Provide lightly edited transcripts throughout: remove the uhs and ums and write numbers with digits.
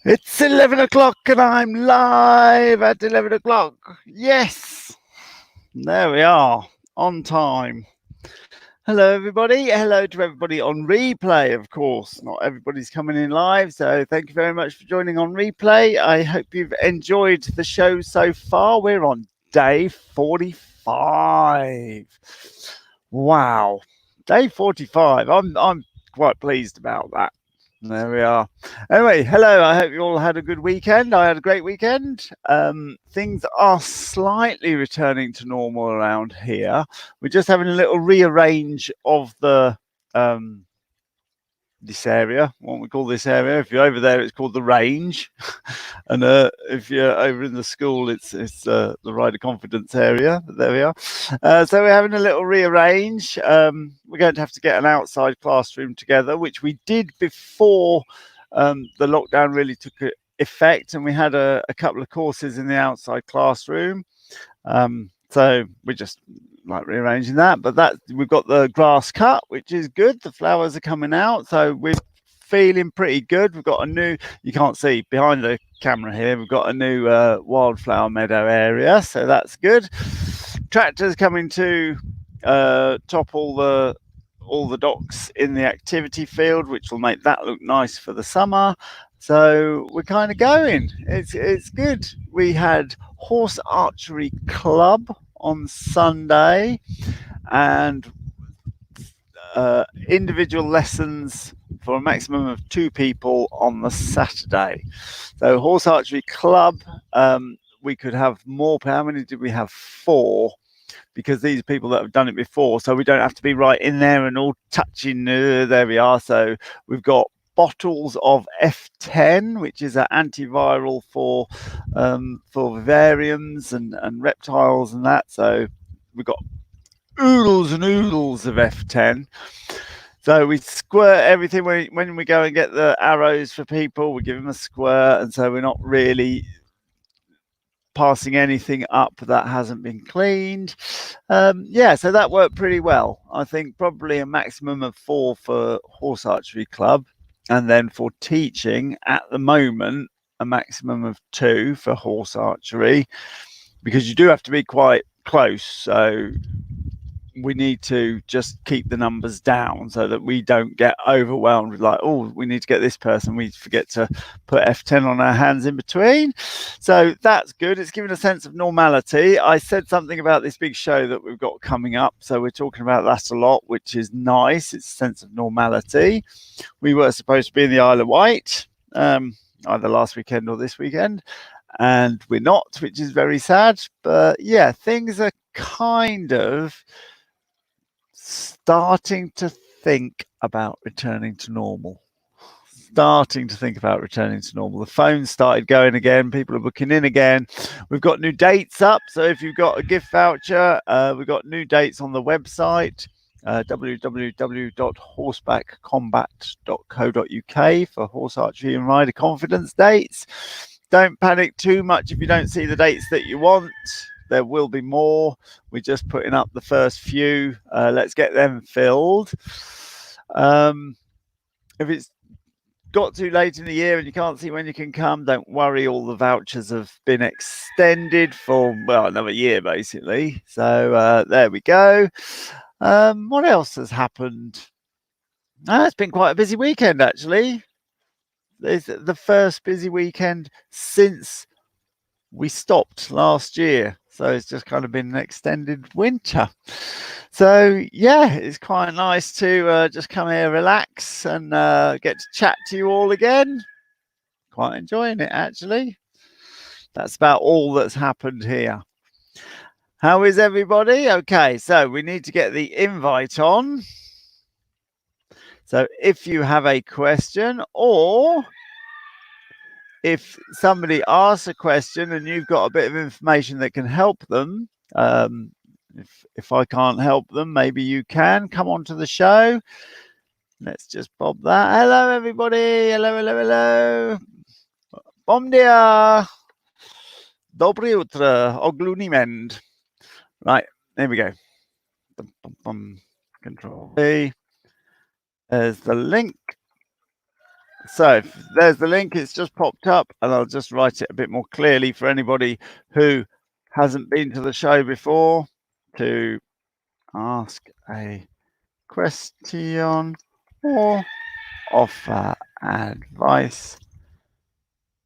It's 11 o'clock and I'm live at 11 o'clock. Yes, there we are, on time. Hello, everybody. Hello to everybody on replay, of course. Not everybody's coming in live, so thank you very much for joining on replay. I hope you've enjoyed the show so far. We're on day 45. Wow, day 45. I'm quite pleased about that. There we are. Anyway, hello. I hope you all had a good weekend. I had a great weekend. Things are slightly returning to normal around here. We're just having a little rearrange of the this area. What we call this area. If you're over there, it's called the range, and if you're over in the school, it's the rider confidence area. But there we are. So we're having a little rearrange. We're going to have to get an outside classroom together, which we did before the lockdown really took effect, and we had a couple of courses in the outside classroom. So we're just like rearranging that, but that we've got the grass cut, which is good. The flowers are coming out, so we're feeling pretty good. We've got a new, you can't see behind the camera here, we've got a new wildflower meadow area, so that's good. Tractors coming to top all the docks in the activity field, which will make that look nice for the summer. So we're kind of going. It's good. We had horse archery club on Sunday and individual lessons for a maximum of 2 people on the Saturday. So horse archery club, we could have more. How many did we have? 4. Because these are people that have done it before, so we don't have to be right in there and all touching. There we are. So we've got bottles of F10, which is an antiviral for vivariums and reptiles and that. So we've got oodles and oodles of F10. So we squirt everything when we go and get the arrows for people. We give them a squirt, and so we're not really passing anything up that hasn't been cleaned. Yeah, so that worked pretty well. I think probably a maximum of 4 for horse archery club, and then for teaching at the moment a maximum of 2 for horse archery, because you do have to be quite close. So we need to just keep the numbers down so that we don't get overwhelmed with like, oh, we need to get this person. We forget to put F10 on our hands in between. So that's good. It's given a sense of normality. I said something about this big show that we've got coming up. So we're talking about that a lot, which is nice. It's a sense of normality. We were supposed to be in the Isle of Wight, either last weekend or this weekend, and we're not, which is very sad. But yeah, things are kind of starting to think about returning to normal. The phone started going again. People are booking in again. We've got new dates up. So if you've got a gift voucher, we've got new dates on the website. www.horsebackcombat.co.uk for horse archery and rider confidence dates. Don't panic too much if you don't see the dates that you want. There will be more. We're just putting up the first few. Let's get them filled. If it's got too late in the year and you can't see when you can come, don't worry. All the vouchers have been extended for, well, another year basically. So there we go. What else has happened? It's been quite a busy weekend actually. It's the first busy weekend since we stopped last year. So it's just kind of been an extended winter. So yeah, it's quite nice to just come here, relax, and get to chat to you all again. Quite enjoying it actually. That's about all that's happened here. How is everybody? Okay, so we need to get the invite on. So if you have a question, or if somebody asks a question and you've got a bit of information that can help them, if I can't help them, maybe you can come onto the show. Let's just bob that. Hello, everybody. Hello. Bom dia. Dobry jutro. Oglunimend. Right, there we go. Control. There's the link. So there's the link. It's just popped up, and I'll just write it a bit more clearly for anybody who hasn't been to the show before to ask a question or offer advice.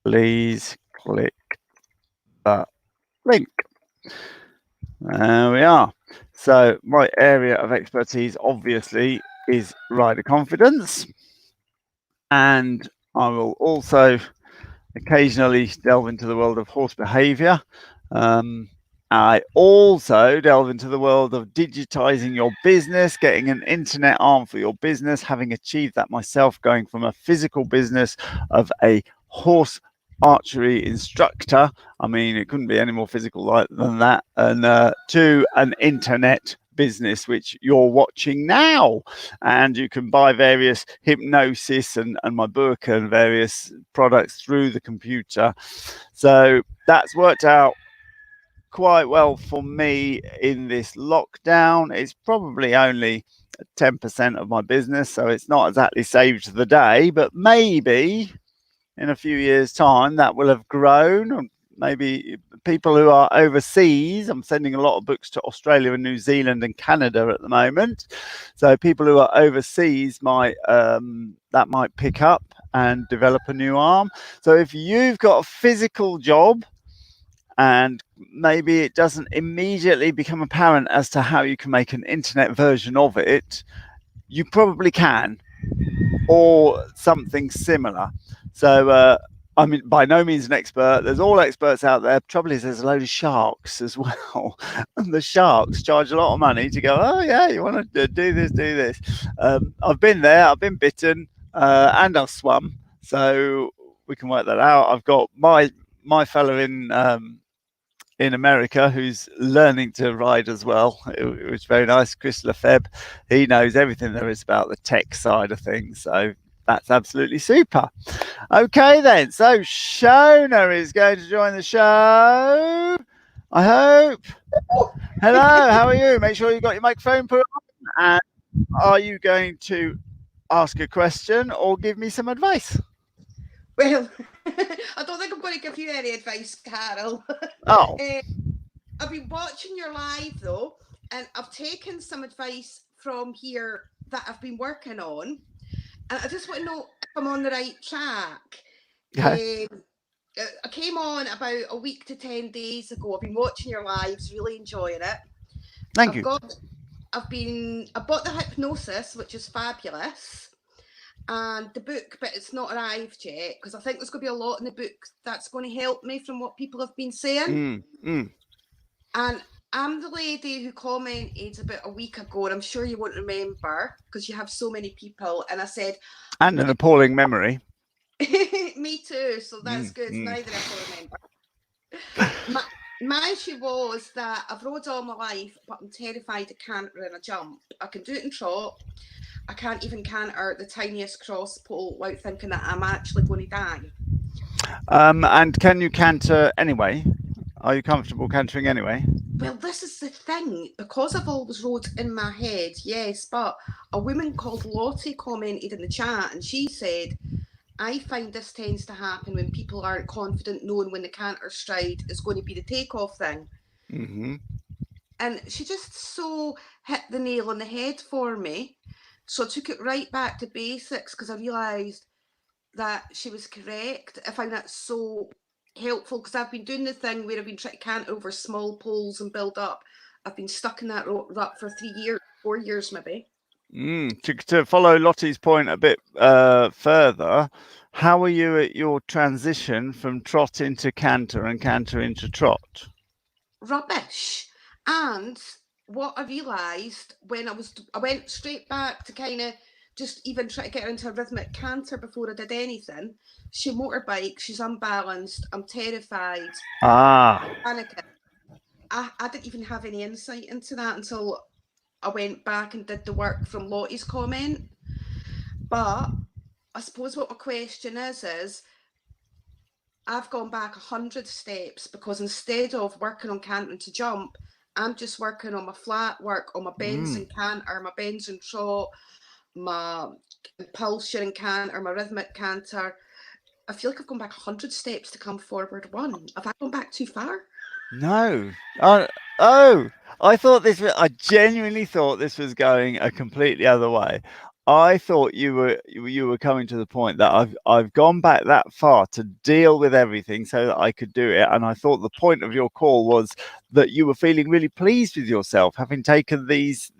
Please click the link. There we are. So my area of expertise obviously is rider confidence, and I will also occasionally delve into the world of horse behavior. I also delve into the world of digitizing your business, getting an internet arm for your business, having achieved that myself, going from a physical business of a horse archery instructor. I mean, it couldn't be any more physical than that, and to an internet business, which you're watching now. And you can buy various hypnosis and my book and various products through the computer. So that's worked out quite well for me in this lockdown. It's probably only 10% of my business, so it's not exactly saved the day, but maybe in a few years' time that will have grown. Maybe people who are overseas, I'm sending a lot of books to Australia and New Zealand and Canada at the moment. So people who are overseas might that might pick up and develop a new arm. So if you've got a physical job and maybe it doesn't immediately become apparent as to how you can make an internet version of it, you probably can, or something similar. So I mean, by no means an expert. There's all experts out there. Trouble is, there's a load of sharks as well, and the sharks charge a lot of money to go. Oh yeah, you want to do this, do this. I've been there. I've been bitten, and I've swum, so we can work that out. I've got my fella in America who's learning to ride as well. It was very nice. Chris Lefebvre, he knows everything there is about the tech side of things. So that's absolutely super. Okay, then. So Shona is going to join the show. I hope. Hello, how are you? Make sure you got your microphone put on. And are you going to ask a question or give me some advice? Well, I don't think I'm going to give you any advice, Carol. Oh. I've been watching your live though, and I've taken some advice from here that I've been working on, and I just want to know if I'm on the right track. Okay. I came on about a week to 10 days ago. I've been watching your lives, really enjoying it. Thank I've you. got, I bought the hypnosis, which is fabulous, and the book, but it's not arrived yet because I think there's going to be a lot in the book that's going to help me from what people have been saying. And I'm the lady who commented about a week ago, and I'm sure you won't remember because you have so many people. And I said, and an appalling memory. me too. So that's good. Neither of us remember. My issue was that I've rode all my life, but I'm terrified of cantering a jump. I can do it in trot. I can't even canter the tiniest cross pole without thinking that I'm actually going to die. And can you canter anyway? Are you comfortable cantering anyway? Well, this is the thing. Because I've always rode in my head, yes, but a woman called Lottie commented in the chat and she said, I find this tends to happen when people aren't confident knowing when the canter stride is going to be the takeoff thing. Mm-hmm. And she just so hit the nail on the head for me. So I took it right back to basics because I realised that she was correct. I find that so helpful because I've been doing the thing where I've been trying to canter over small poles and build up. I've been stuck in that rut for 3 years, 4 years maybe. To follow Lottie's point a bit further, how are you at your transition from trot into canter and canter into trot? Rubbish. And what I realised when I went straight back to kind of just even try to get her into a rhythmic canter before I did anything. She motorbikes, she's unbalanced, I'm terrified, Ah. panicking. I didn't even have any insight into that until I went back and did the work from Lottie's comment. But I suppose what my question is I've gone back 100 steps because instead of working on cantering to jump, I'm just working on my flat work, on my bends and canter, my bends and trot, my compulsion and canter, my rhythmic canter. I feel like I've gone back 100 steps to come forward one. Have I gone back too far? No. Oh, I thought this was, I genuinely thought this was going a completely other way. I thought you were coming to the point that I've gone back that far to deal with everything so that I could do it. And I thought the point of your call was that you were feeling really pleased with yourself, having taken these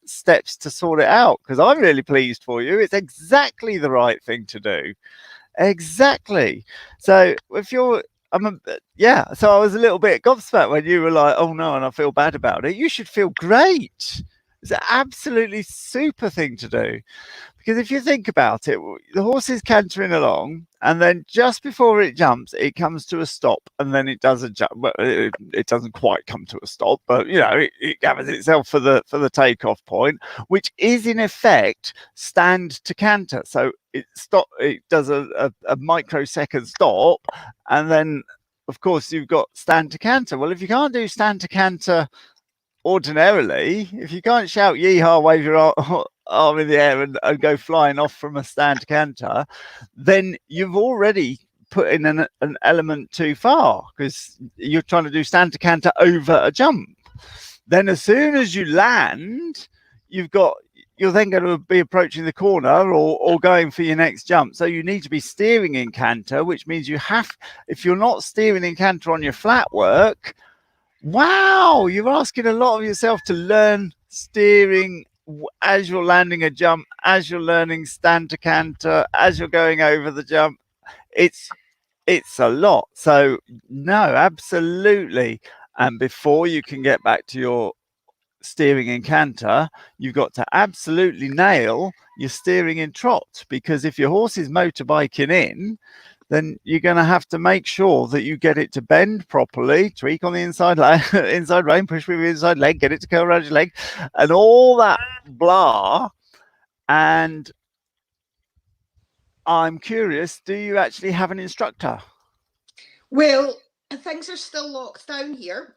steps to sort it out. Because I'm really pleased for you. It's exactly the right thing to do. Exactly. So if you're, yeah. So I was a little bit gobsmacked when you were like, "Oh no," and I feel bad about it. You should feel great. It's an absolutely super thing to do. Because if you think about it, the horse is cantering along, and then just before it jumps, it comes to a stop, and then it does a jump. Well, it doesn't quite come to a stop, but you know, it gathers itself for the takeoff point, which is in effect stand to canter. So it stop. It does a microsecond stop, and then of course you've got stand to canter. Well, if you can't do stand to canter ordinarily, if you can't shout yeehaw, wave your arm in the air and go flying off from a stand canter, then you've already put in an element too far because you're trying to do stand to canter over a jump. Then as soon as you land, you're then going to be approaching the corner or going for your next jump. So you need to be steering in canter, which means if you're not steering in canter on your flat work, wow, you're asking a lot of yourself to learn steering as you're landing a jump, as you're learning stand to canter, as you're going over the jump. It's a lot. So no, absolutely. And before you can get back to your steering in canter, you've got to absolutely nail your steering in trot, because if your horse is motorbiking in, then you're going to have to make sure that you get it to bend properly, tweak on the inside inside rein, push with your inside leg, get it to curl around your leg, and all that blah. And I'm curious, do you actually have an instructor? Well, things are still locked down here.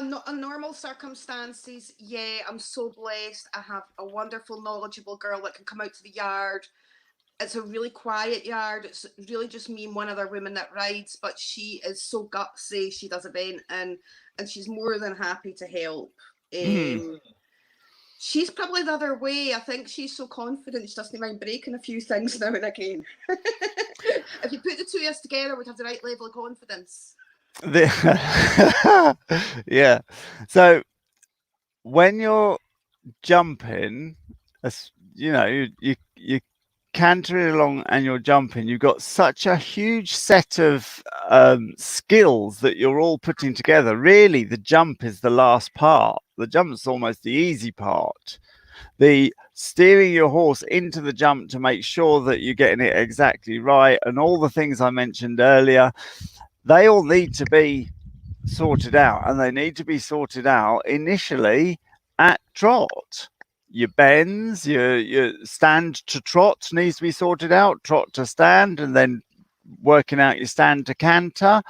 Not in normal circumstances, yeah, I'm so blessed. I have a wonderful, knowledgeable girl that can come out to the yard. It's a really quiet yard. It's really just me and one other woman that rides, but she is so gutsy. She does event and she's more than happy to help. Mm. She's probably the other way. I think she's so confident she doesn't mind breaking a few things now and again. If you put the two of us together, we'd have the right level of confidence. Yeah. So when you're jumping, you know, you cantering along and you're jumping, you've got such a huge set of skills that you're all putting together. Really, the jump is the last part. The jump's almost the easy part. The steering your horse into the jump to make sure that you're getting it exactly right, and all the things I mentioned earlier, they all need to be sorted out, and they need to be sorted out initially at trot. Your bends, your stand to trot needs to be sorted out, trot to stand, and then working out your stand to canter.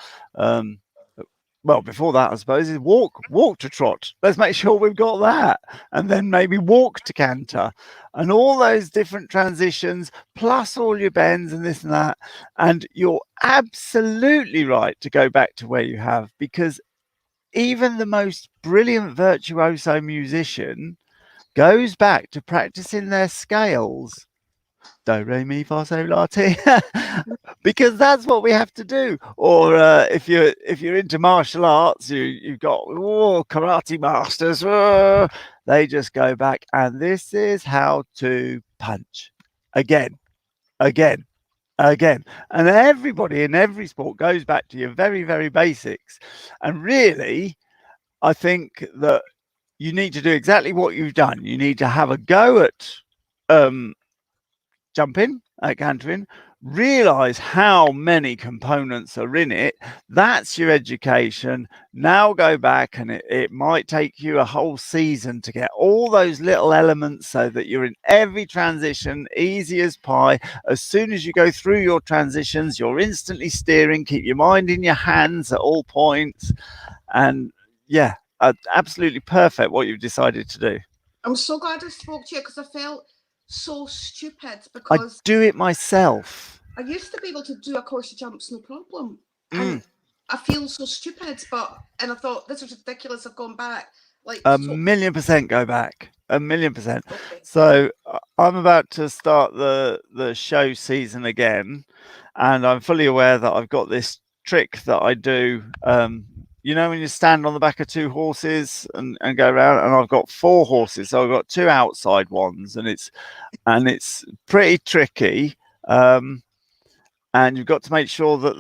Well, before that, I suppose, is walk to trot. Let's make sure we've got that. And then maybe walk to canter. And all those different transitions, plus all your bends and this and that. And you're absolutely right to go back to where you have, because even the most brilliant virtuoso musician goes back to practicing their scales. Do, re, mi, fa, sol, la, ti. Because that's what we have to do. Or if you're into martial arts, you've got karate masters. They just go back, and this is how to punch again, again, again. And everybody in every sport goes back to your very, very basics. And really, I think that you need to do exactly what you've done. You need to have a go at jumping, at cantering, realize how many components are in it. That's your education. Now go back, and it might take you a whole season to get all those little elements so that you're in every transition, easy as pie. As soon as you go through your transitions, you're instantly steering. Keep your mind in your hands at all points. And yeah, absolutely perfect what you've decided to do. I'm so glad I spoke to you because I felt so stupid I because do it myself. I used to be able to do a course of jumps no problem. And Mm. I feel so stupid, and I thought this is ridiculous. I've gone back. Like, A so, 1,000,000% go back. 1,000,000%. okay. So I'm about to start the show season again, and I'm fully aware that I've got this trick that I do. You know, when you stand on the back of two horses and go around, and I've got four horses, so I've got two outside ones, and it's pretty tricky. Um, and you've got to make sure that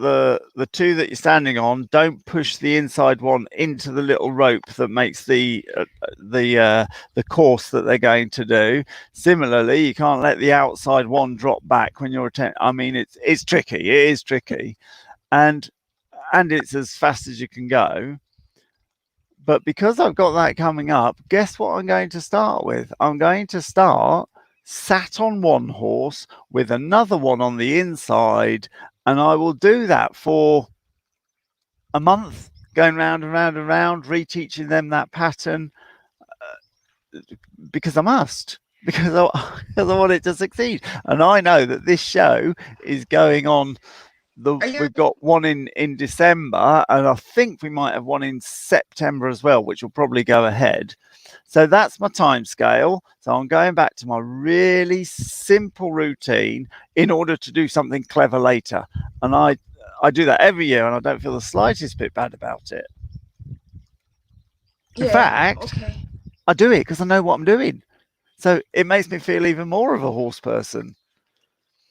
the two that you're standing on don't push the inside one into the little rope that makes the course that they're going to do. Similarly, you can't let the outside one drop back when you're I mean, it's tricky. It is tricky, and it's as fast as you can go. But because I've got that coming up, guess what I'm going to start with? I'm going to start sat on one horse with another one on the inside, and I will do that for a month, going round and round and round, reteaching them that pattern because I must. Because because I want it to succeed. And I know that this show is going on. Are you? We've got one in December, and I think we might have one in September as well, which will probably go ahead. So that's my time scale. So I'm going back to my really simple routine in order to do something clever later. And I do that every year, and I don't feel the slightest bit bad about it. In Yeah. fact, Okay. I do it because I know what I'm doing. So it makes me feel even more of a horse person.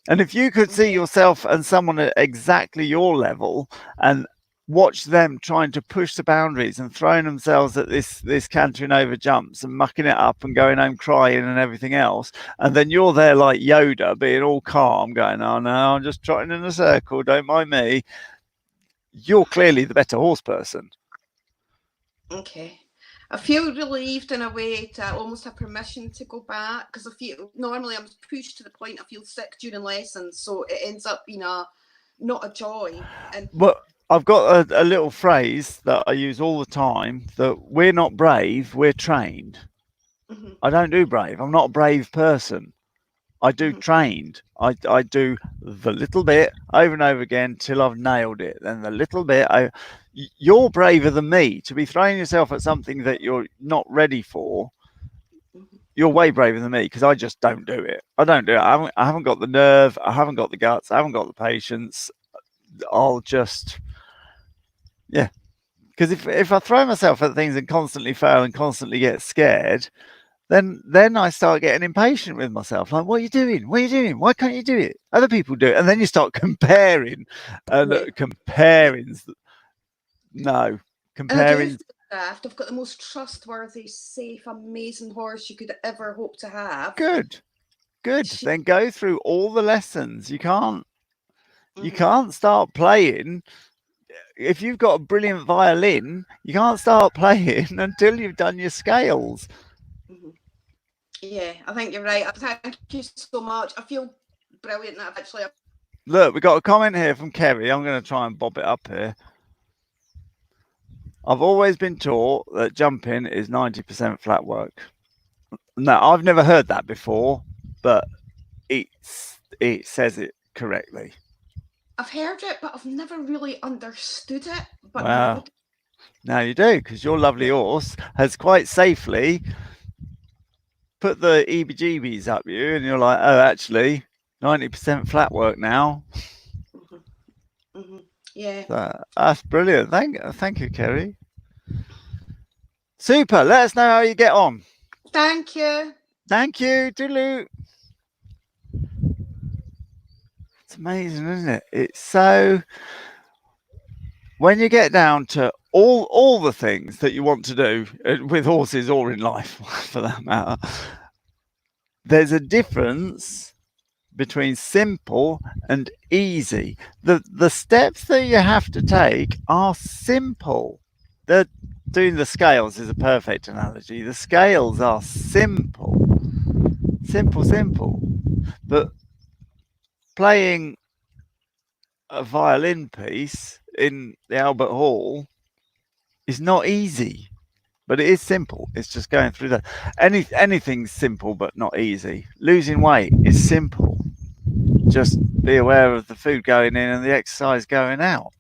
And if you could see Okay. yourself and someone at exactly your level and watch them trying to push the boundaries and throwing themselves at this cantering over jumps and mucking it up and going home crying and everything else, and then you're there like Yoda being all calm going, oh no, I'm just trotting in a circle, don't mind me, you're clearly the better horse person. Okay. I feel relieved in a way to almost have permission to go back because I feel normally I'm pushed to the point I feel sick during lessons, so it ends up being a not a joy. And Well, I've got a little phrase that I use all the time, that we're not brave, we're trained. mhm, I don't do brave. I'm not a brave person. I do mhm, trained. I do the little bit over and over again till I've nailed it. Then the little bit. You're braver than me to be throwing yourself at something that you're not ready for. mhm. You're way braver than me because I just don't do it. I don't do it. I haven't got the nerve. I haven't got the guts. I haven't got the patience. I'll just, yeah. Because if I throw myself at things and constantly fail and constantly get scared, then I start getting impatient with myself. Like, what are you doing? What are you doing? Why can't you do it? Other people do it, and then you start comparing, and Yeah. comparing. No, And I do comparing. feel daft. I've got the most trustworthy, safe, amazing horse you could ever hope to have. Good, good. She, Then go through all the lessons. You mhm, can't start playing if you've got a brilliant violin. You can't start playing until you've done your scales. mhm. Yeah, I think you're right. Thank you so much. I feel brilliant that I've actually. Look, we got a comment here from Kerry. I'm going to try and bob it up here. I've always been taught that jumping is 90% flat work. No, I've never heard that before, but it says it correctly. I've heard it, but I've never really understood it. But now, Well, now you do, because your lovely yeah. horse has quite safely put the EBGBs up you, and you're like, oh, actually, 90% flat work now. Hmm. Hmm. Yeah. So that's brilliant. Thank you, Kerry. Super. Let us know how you get on. Thank you. Thank you. Toodaloo. It's amazing, isn't it? It's so, when you get down to all the things that you want to do with horses or in life for that matter, there's a difference between simple and easy. The steps that you have to take are simple. The Doing the scales is a perfect analogy. The scales are simple, simple, but playing a violin piece in the Albert Hall is not easy. But it is simple. It's just going through the anything's simple but not easy. Losing weight is simple. Just be aware of the food going in and the exercise going out.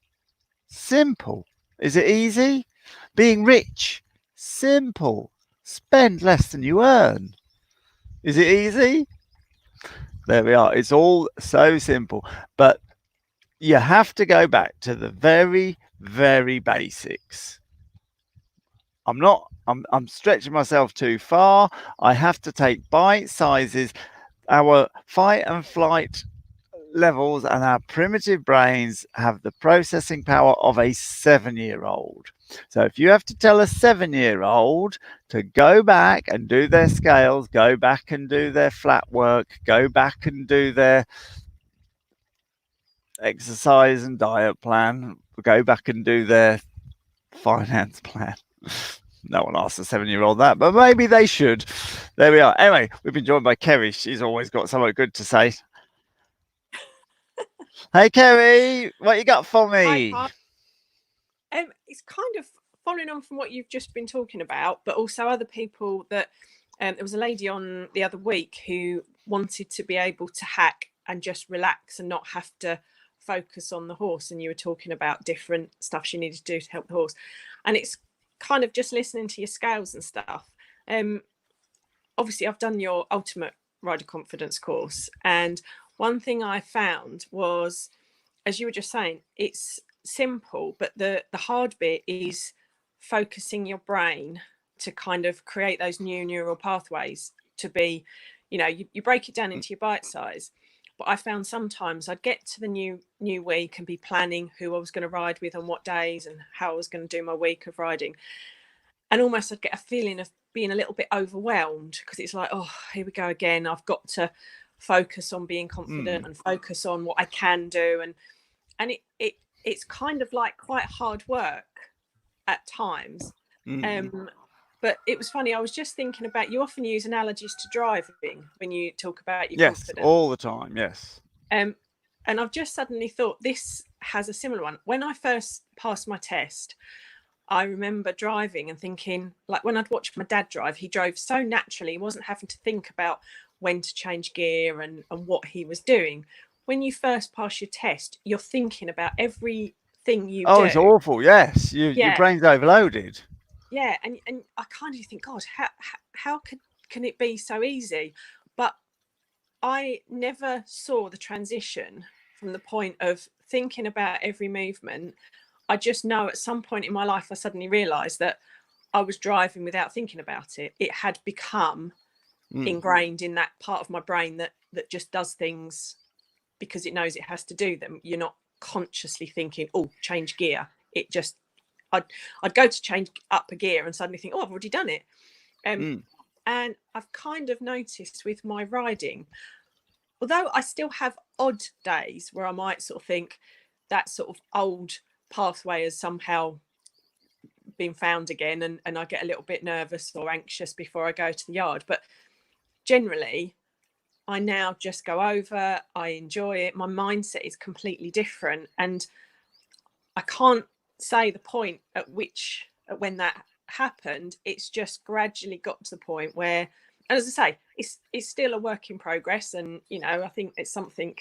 Simple. Is it easy? Being rich. Simple. Spend less than you earn. Is it easy? There we are. It's all so simple. But you have to go back to the very, very basics. I'm stretching myself too far. I have to take bite sizes. Our fight and flight levels and our primitive brains have the processing power of a 7-year-old. So if you have to tell a 7-year-old to go back and do their scales, go back and do their flat work, go back and do their exercise and diet plan, go back and do their finance plan. No one asks a 7-year-old that, but maybe they should. There we are. Anyway, we've been joined by Kerry. She's always got something good to say. Hey, Kerry, what you got for me? Hi. It's kind of following on from what you've just been talking about, but also other people that there was a lady on the other week who wanted to be able to hack and just relax and not have to focus on the horse. And you were talking about different stuff she needed to do to help the horse. And it's kind of just listening to your scales and stuff. Obviously, I've done your Ultimate Rider Confidence course. And one thing I found was, as you were just saying, it's simple, but the hard bit is focusing your brain to kind of create those new neural pathways to be, you break it down into your bite size. But I found sometimes I'd get to the new week and be planning who I was going to ride with on what days and how I was going to do my week of riding. And almost I'd get a feeling of being a little bit overwhelmed because it's like, oh, here we go again. I've got to focus on being confident and focus on what I can do. And it's kind of like quite hard work at times. But it was funny. I was just thinking about, you often use analogies to driving when you talk about your confidence. Yes, all the time, yes. And I've just suddenly thought this has a similar one. When I first passed my test, I remember driving and thinking, like when I'd watch my dad drive, he drove so naturally, he wasn't having to think about when to change gear and what he was doing. When you first pass your test, you're thinking about everything you do. Oh, it's awful, yes. Your brain's overloaded. Yeah, and I kind of think, God, how can it be so easy? But I never saw the transition from the point of thinking about every movement. I just know at some point in my life, I suddenly realised that I was driving without thinking about it. It had become ingrained in that part of my brain that just does things because it knows it has to do them. You're not consciously thinking, oh, change gear. It just, I'd go to change up a gear and suddenly think, oh, I've already done it. And I've kind of noticed with my riding, although I still have odd days where I might sort of think that sort of old pathway has somehow been found again, and I get a little bit nervous or anxious before I go to the yard. But generally, I now just go over, I enjoy it. My mindset is completely different. And I can't say the point at when that happened. It's just gradually got to the point where, and as I say, it's still a work in progress. And, I think it's something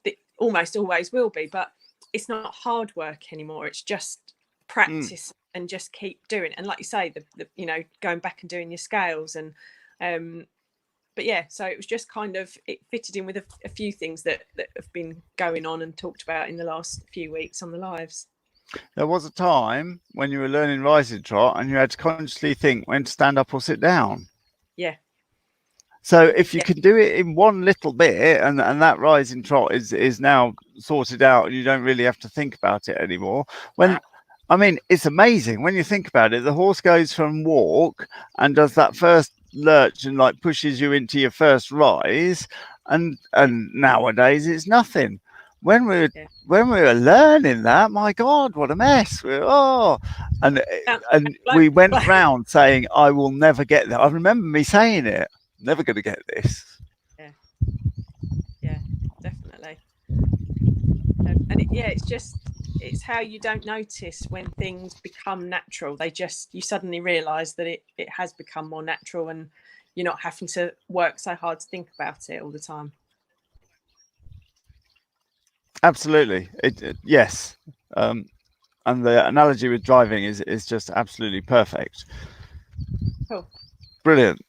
that almost always will be, but it's not hard work anymore. It's just practice and just keep doing it. And like you say, the going back and doing your scales and, but yeah, so it was just kind of, it fitted in with a few things that have been going on and talked about in the last few weeks on the lives. There was a time when you were learning rising trot and you had to consciously think when to stand up or sit down. Yeah. So if you can do it in one little bit and that rising trot is now sorted out and you don't really have to think about it anymore. It's amazing when you think about it. The horse goes from walk and does that first lurch and like pushes you into your first rise, and nowadays it's nothing. When we were learning that, my God, what a mess! We went round saying, "I will never get there." I remember me saying it, "Never going to get this." Yeah, definitely. And it's just it's how you don't notice when things become natural. You suddenly realize that it has become more natural, and you're not having to work so hard to think about it all the time. Absolutely. Yes. And the analogy with driving is just absolutely perfect. Cool. Brilliant.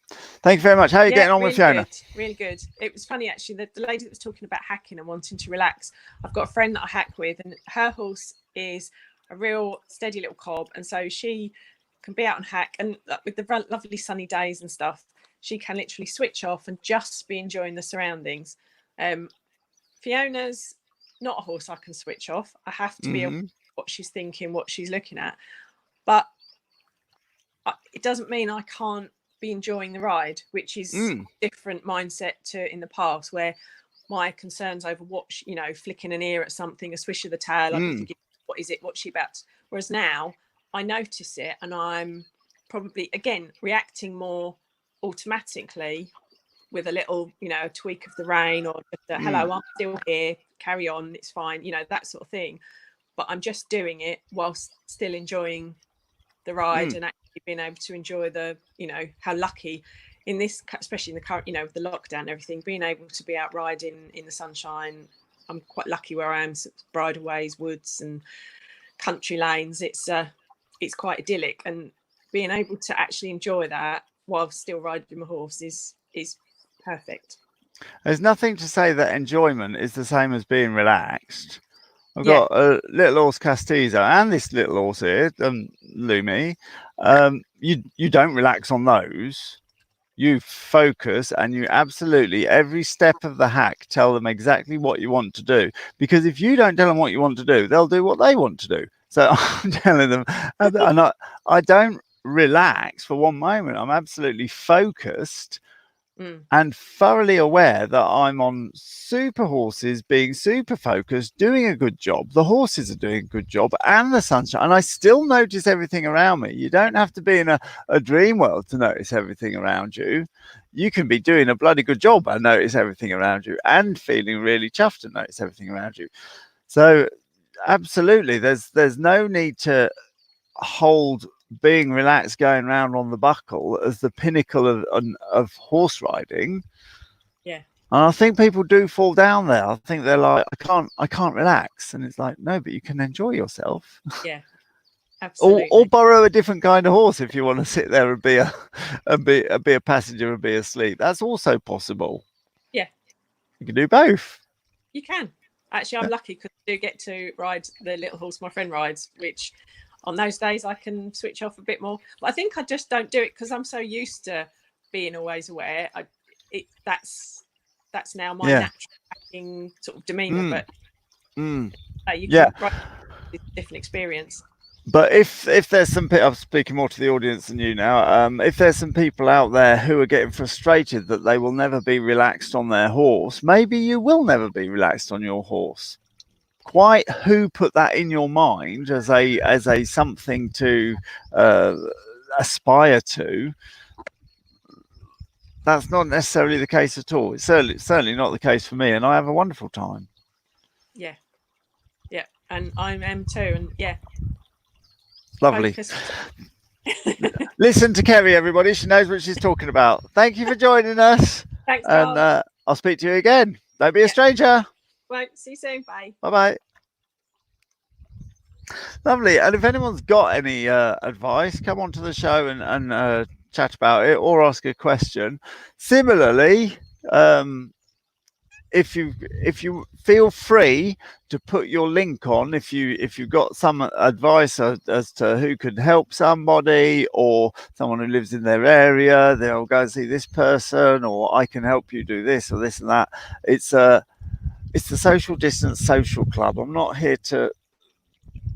Thank you very much. How are you getting on really with Fiona? Really good. It was funny actually, the lady that was talking about hacking and wanting to relax. I've got a friend that I hack with, and her horse is a real steady little cob, and so she can be out and hack, and with the lovely sunny days and stuff, she can literally switch off and just be enjoying the surroundings. Fiona's not a horse I can switch off. I have to be aware of what she's thinking, what she's looking at, but it doesn't mean I can't be enjoying the ride, which is a different mindset to in the past, where my concerns over flicking an ear at something, a swish of the tail, I'd be thinking, what is it, what's she about? Whereas now I notice it, and I'm probably again reacting more automatically with a little a tweak of the rein, or just a hello, I'm still here, carry on, it's fine, that sort of thing. But I'm just doing it whilst still enjoying the ride, and actually being able to enjoy the how lucky in this, especially in the current with the lockdown and everything, being able to be out riding in the sunshine. I'm quite lucky where I am, bridleways, woods and country lanes. It's quite idyllic, and being able to actually enjoy that while still riding my horse is perfect. There's nothing to say that enjoyment is the same as being relaxed. I've got a little horse Castiza and this little horse here, Lumi. You don't relax on those. You focus, and you absolutely, every step of the hack, tell them exactly what you want to do. Because if you don't tell them what you want to do, they'll do what they want to do. So I'm telling them, and I don't relax for one moment. I'm absolutely focused. And thoroughly aware that I'm on super horses, being super focused, doing a good job. The horses are doing a good job, and the sunshine. And I still notice everything around me. You don't have to be in a dream world to notice everything around you. You can be doing a bloody good job and notice everything around you, and feeling really chuffed to notice everything around you. So absolutely, there's no need to hold being relaxed, going around on the buckle as the pinnacle of horse riding. And I think people do fall down there. I think they're like, I can't relax, and it's like, no, but you can enjoy yourself. Absolutely. or borrow a different kind of horse if you want to sit there and be a passenger and be asleep. That's also possible. You can do both. You can. Actually, I'm lucky because I do get to ride the little horse my friend rides, which on those days I can switch off a bit more. But I think I just don't do it because I'm so used to being always aware. That's now my natural acting sort of demeanour. But you can ride a different experience. But if there's some people, I'm speaking more to the audience than you now, if there's some people out there who are getting frustrated that they will never be relaxed on their horse, maybe you will never be relaxed on your horse. Quite who put that in your mind as a something to aspire to, that's not necessarily the case at all. It's certainly not the case for me, and I have a wonderful time. Yeah, and I am too, and lovely. Listen to Kerry, everybody. She knows what she's talking about. Thank you for joining us. Thanks, and I'll speak to you again. Don't be a stranger. Right, see you soon. Bye. Bye. Lovely. And if anyone's got any advice, come onto the show and chat about it, or ask a question. Similarly, if you feel free to put your link on, if you've got some advice as to who could help somebody, or someone who lives in their area, they'll go and see this person, or I can help you do this or this and that. It's the Social Distance Social Club. I'm not here to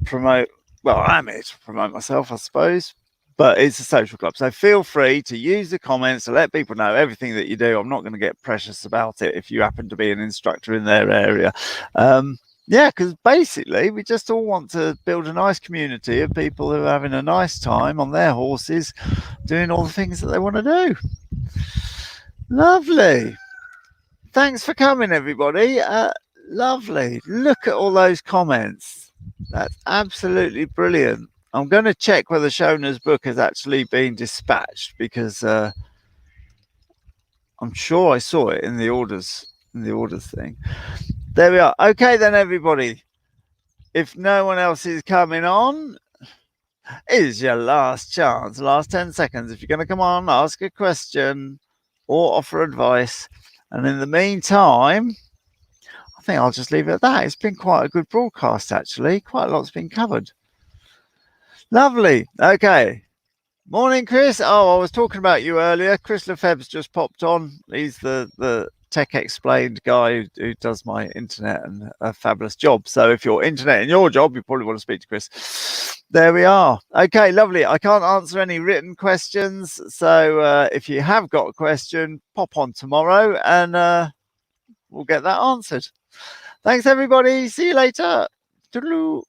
promote, well, I'm here to promote myself, I suppose, but it's a social club. So feel free to use the comments to let people know everything that you do. I'm not going to get precious about it if you happen to be an instructor in their area. Because basically we just all want to build a nice community of people who are having a nice time on their horses, doing all the things that they want to do. Lovely. Thanks for coming, everybody. Lovely. Look at all those comments. That's absolutely brilliant. I'm going to check whether Shona's book has actually been dispatched, because I'm sure I saw it in the orders thing. There we are. Okay then, everybody. If no one else is coming on, is your last chance, last 10 seconds. If you're going to come on, ask a question or offer advice. And in the meantime, I think I'll just leave it at that. It's been quite a good broadcast, actually. Quite a lot's been covered. Lovely. Okay. Morning, Chris. Oh, I was talking about you earlier. Chris Lefebvre's just popped on. He's the Tech Explained guy who does my internet, and a fabulous job. So if you're internet in your job, you probably want to speak to Chris. There we are. Okay, lovely. I can't answer any written questions. So if you have got a question, pop on tomorrow and we'll get that answered. Thanks, everybody. See you later. Toodaloo.